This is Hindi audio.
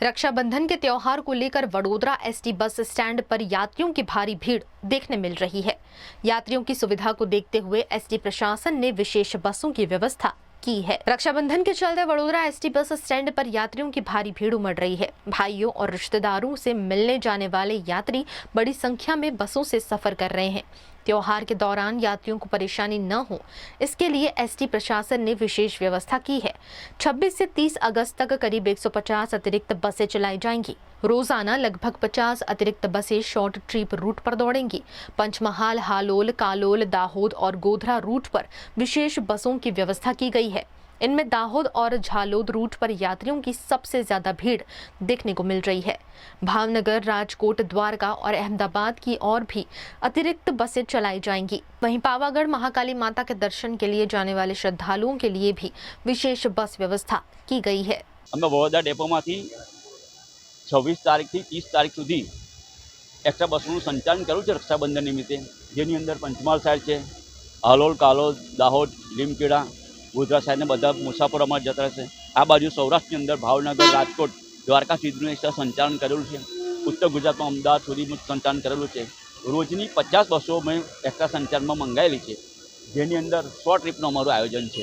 रक्षाबंधन के त्योहार को लेकर वडोदरा एसटी बस स्टैंड पर यात्रियों की भारी भीड़ देखने मिल रही है। यात्रियों की सुविधा को देखते हुए एसटी प्रशासन ने विशेष बसों की व्यवस्था की है। रक्षाबंधन के चलते वडोदरा एसटी बस स्टैंड पर यात्रियों की भारी भीड़ उमड़ रही है। भाइयों और रिश्तेदारों से मिलने जाने वाले यात्री बड़ी संख्या में बसों से सफर कर रहे हैं। त्योहार के दौरान यात्रियों को परेशानी न हो, इसके लिए एसटी प्रशासन ने विशेष व्यवस्था की है। 26 से 30 अगस्त तक करीब 150 अतिरिक्त बसें चलाई जाएंगी। रोजाना लगभग 50 अतिरिक्त बसें शॉर्ट ट्रिप रूट पर दौड़ेंगी। पंचमहाल, हालोल, कालोल, दाहोद और गोधरा रूट पर विशेष बसों की व्यवस्था की गई है। इनमें दाहोद और झालोद रूट पर यात्रियों की सबसे ज्यादा भीड़ देखने को मिल रही है। भावनगर, राजकोट, द्वारका और अहमदाबाद की और भी अतिरिक्त बसें चलाई जाएंगी। वहीं पावागढ़ महाकाली माता के दर्शन के लिए जाने वाले श्रद्धालुओं के लिए भी विशेष बस व्यवस्था की गई है। અમે વડોદરા ડેપોમાંથી 26 તારીખથી 30 તારીખ સુધી એક્સ્ટ્રા બસોનું સંચાલન કર્યું છે રક્ષાબંધન નિમિત્તે, જેની અંદર પંચમહાલ સાઈડ છે, હાલોલ, કાલોલ, દાહોદ, લીમખેડા, ગોધરા સાઈડને બધા મુસાફરો અમારે જતા રહેશે। આ બાજુ સૌરાષ્ટ્રની અંદર ભાવનગર, રાજકોટ, દ્વારકા સુધીનું એક્સ્ટ્રા સંચાલન કરેલું છે। ઉત્તર ગુજરાતમાં અમદાવાદ સુધીનું સંચાલન કરેલું છે। રોજની 50 બસો અમે એક્સ્ટ્રા સંચાલનમાં મંગાવેલી છે, જેની અંદર 100 ટ્રીપનું અમારું આયોજન છે।